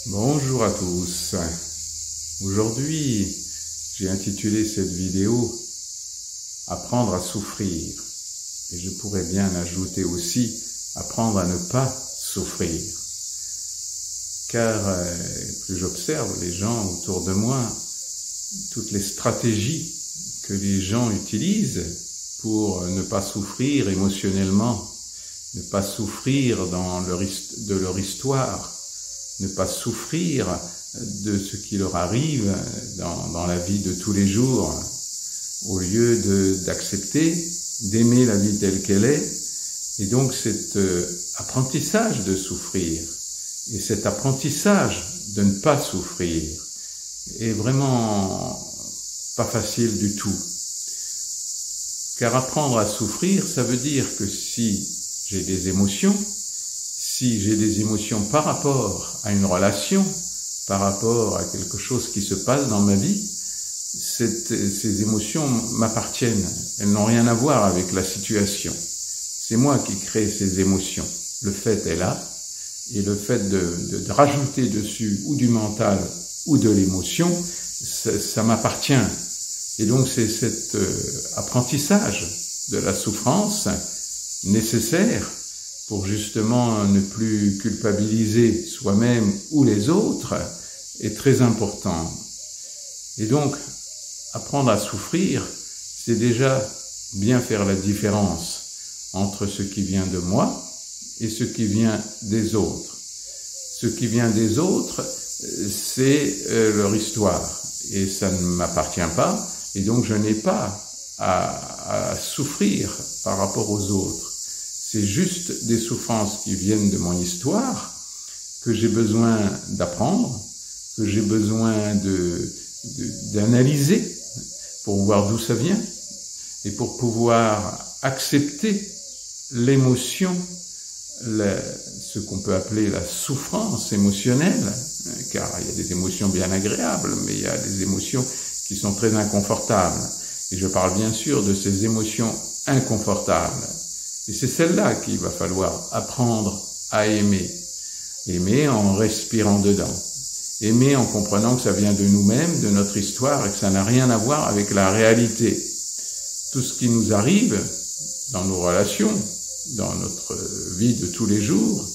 Bonjour à tous. Aujourd'hui, j'ai intitulé cette vidéo « Apprendre à souffrir ». Et je pourrais bien ajouter aussi « Apprendre à ne pas souffrir ». Car plus j'observe les gens autour de moi, toutes les stratégies que les gens utilisent pour ne pas souffrir émotionnellement, ne pas souffrir de leur histoire, ne pas souffrir de ce qui leur arrive dans la vie de tous les jours, au lieu d'accepter, d'aimer la vie telle qu'elle est. Et donc cet apprentissage de souffrir et cet apprentissage de ne pas souffrir est vraiment pas facile du tout. Car apprendre à souffrir, ça veut dire que si j'ai des émotions, si j'ai des émotions par rapport à une relation, par rapport à quelque chose qui se passe dans ma vie, ces émotions m'appartiennent. Elles n'ont rien à voir avec la situation. C'est moi qui crée ces émotions. Le fait est là, et le fait de rajouter dessus ou du mental ou de l'émotion, ça m'appartient. Et donc c'est cet apprentissage de la souffrance nécessaire pour justement ne plus culpabiliser soi-même ou les autres, est très important. Et donc, apprendre à souffrir, c'est déjà bien faire la différence entre ce qui vient de moi et ce qui vient des autres. Ce qui vient des autres, c'est leur histoire, et ça ne m'appartient pas, et donc je n'ai pas à souffrir par rapport aux autres. C'est juste des souffrances qui viennent de mon histoire, que j'ai besoin d'apprendre, que j'ai besoin d'analyser pour voir d'où ça vient et pour pouvoir accepter l'émotion, ce qu'on peut appeler la souffrance émotionnelle, car il y a des émotions bien agréables, mais il y a des émotions qui sont très inconfortables. Et je parle bien sûr de ces émotions inconfortables. Et c'est celle-là qu'il va falloir apprendre à aimer. Aimer en respirant dedans. Aimer en comprenant que ça vient de nous-mêmes, de notre histoire, et que ça n'a rien à voir avec la réalité. Tout ce qui nous arrive dans nos relations, dans notre vie de tous les jours,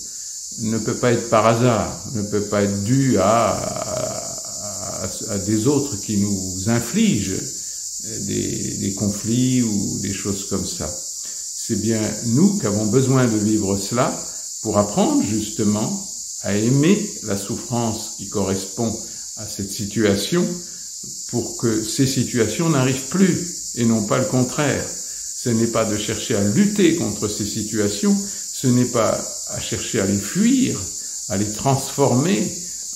ne peut pas être par hasard, ne peut pas être dû à des autres qui nous infligent des conflits ou des choses comme ça. C'est bien nous qui avons besoin de vivre cela pour apprendre justement à aimer la souffrance qui correspond à cette situation pour que ces situations n'arrivent plus et non pas le contraire. Ce n'est pas de chercher à lutter contre ces situations, ce n'est pas à chercher à les fuir, à les transformer,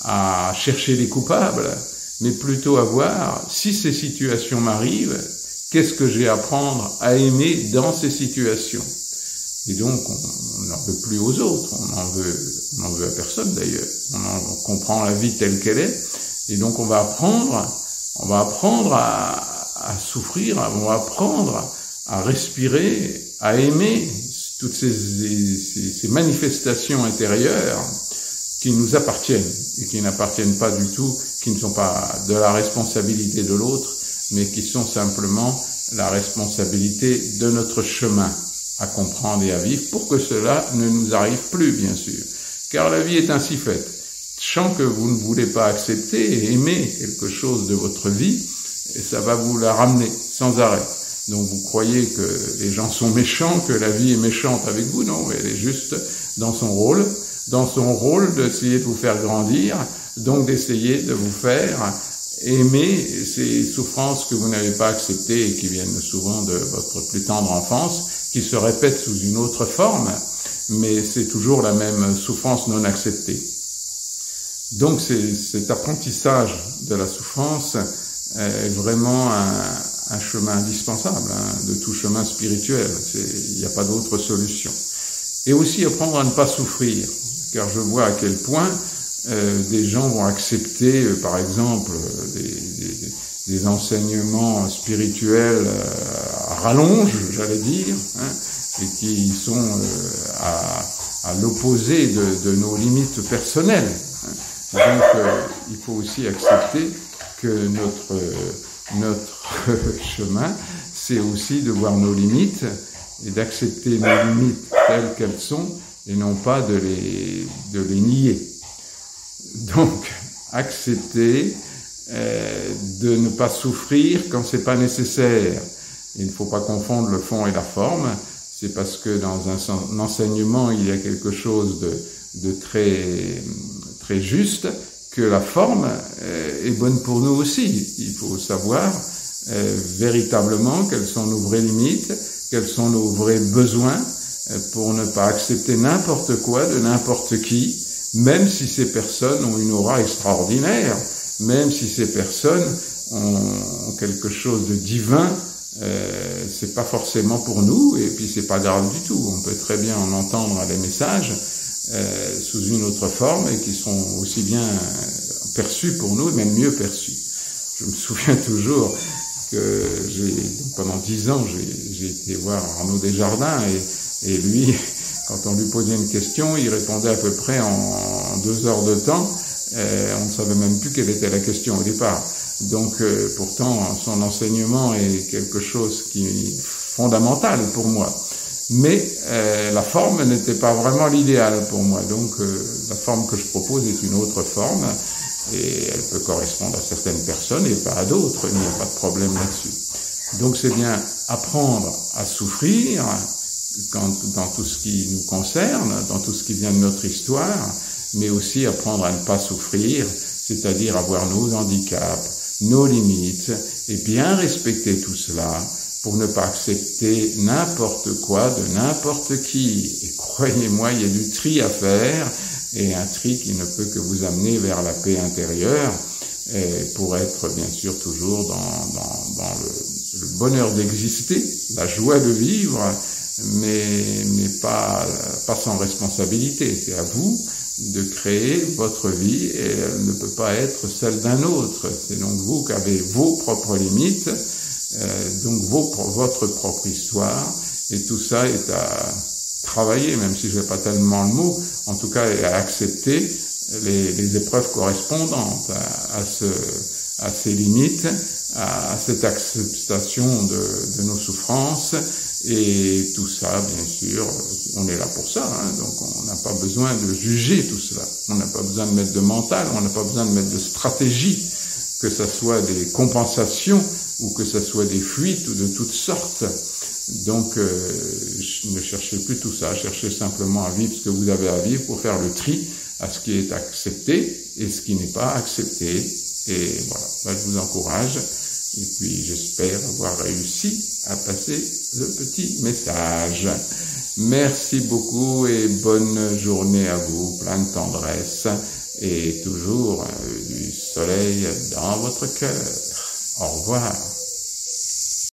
à chercher les coupables, mais plutôt à voir si ces situations m'arrivent, qu'est-ce que j'ai à apprendre à aimer dans ces situations? Et donc, on n'en veut plus aux autres, on n'en veut à personne d'ailleurs. On comprend la vie telle qu'elle est, et donc on va apprendre à souffrir, on va apprendre à respirer, à aimer toutes ces manifestations intérieures qui nous appartiennent et qui n'appartiennent pas du tout, qui ne sont pas de la responsabilité de l'autre, mais qui sont simplement la responsabilité de notre chemin à comprendre et à vivre pour que cela ne nous arrive plus, bien sûr. Car la vie est ainsi faite. Tant que vous ne voulez pas accepter et aimer quelque chose de votre vie, et ça va vous la ramener sans arrêt. Donc vous croyez que les gens sont méchants, que la vie est méchante avec vous. Non, elle est juste dans son rôle d'essayer de vous faire grandir, donc d'essayer de vous faire aimer ces souffrances que vous n'avez pas acceptées et qui viennent souvent de votre plus tendre enfance, qui se répètent sous une autre forme, mais c'est toujours la même souffrance non acceptée. Donc cet apprentissage de la souffrance est vraiment un chemin indispensable, de tout chemin spirituel. Il n'y a pas d'autre solution. Et aussi apprendre à ne pas souffrir, car je vois à quel point des gens vont accepter, par exemple, des enseignements spirituels à rallonge, j'allais dire, et qui sont à l'opposé de nos limites personnelles. Donc, il faut aussi accepter que notre chemin, c'est aussi de voir nos limites et d'accepter nos limites telles qu'elles sont et non pas de les nier. Donc, accepter de ne pas souffrir quand c'est pas nécessaire. Il ne faut pas confondre le fond et la forme. C'est parce que dans un enseignement, il y a quelque chose de très juste, que la forme est bonne pour nous aussi. Il faut savoir véritablement quelles sont nos vraies limites, quels sont nos vrais besoins, pour ne pas accepter n'importe quoi de n'importe qui, même si ces personnes ont une aura extraordinaire, même si ces personnes ont quelque chose de divin. C'est pas forcément pour nous, et puis c'est pas grave du tout. On peut très bien en entendre les messages sous une autre forme et qui sont aussi bien perçus pour nous, et même mieux perçus. Je me souviens toujours que pendant 10 ans, j'ai été voir Arnaud Desjardins, et lui, quand on lui posait une question, il répondait à peu près en 2 heures de temps. On ne savait même plus quelle était la question au départ. Donc, pourtant, son enseignement est quelque chose qui est fondamental pour moi. Mais la forme n'était pas vraiment l'idéal pour moi. Donc, la forme que je propose est une autre forme, et elle peut correspondre à certaines personnes et pas à d'autres. Il n'y a pas de problème là-dessus. Donc, c'est bien apprendre à souffrir dans tout ce qui nous concerne, dans tout ce qui vient de notre histoire, mais aussi apprendre à ne pas souffrir, c'est-à-dire avoir nos handicaps, nos limites, et bien respecter tout cela pour ne pas accepter n'importe quoi de n'importe qui. Et croyez-moi, il y a du tri à faire, et un tri qui ne peut que vous amener vers la paix intérieure, pour être bien sûr toujours dans le bonheur d'exister, la joie de vivre, mais pas sans responsabilité. C'est à vous de créer votre vie, et elle ne peut pas être celle d'un autre. C'est donc vous qui avez vos propres limites, donc votre propre histoire, et tout ça est à travailler, même si je n'ai pas tellement le mot, en tout cas à accepter les épreuves correspondantes à ces limites, à cette acceptation de nos souffrances. Et tout ça, bien sûr, on est là pour ça, hein, donc on n'a pas besoin de juger tout cela. On n'a pas besoin de mettre de mental, on n'a pas besoin de mettre de stratégie, que ça soit des compensations ou que ça soit des fuites ou de toutes sortes. Donc, ne cherchez plus tout ça, cherchez simplement à vivre ce que vous avez à vivre pour faire le tri à ce qui est accepté et ce qui n'est pas accepté. Et voilà, là, je vous encourage. Et puis, j'espère avoir réussi à passer le petit message. Merci beaucoup et bonne journée à vous, plein de tendresse et toujours du soleil dans votre cœur. Au revoir.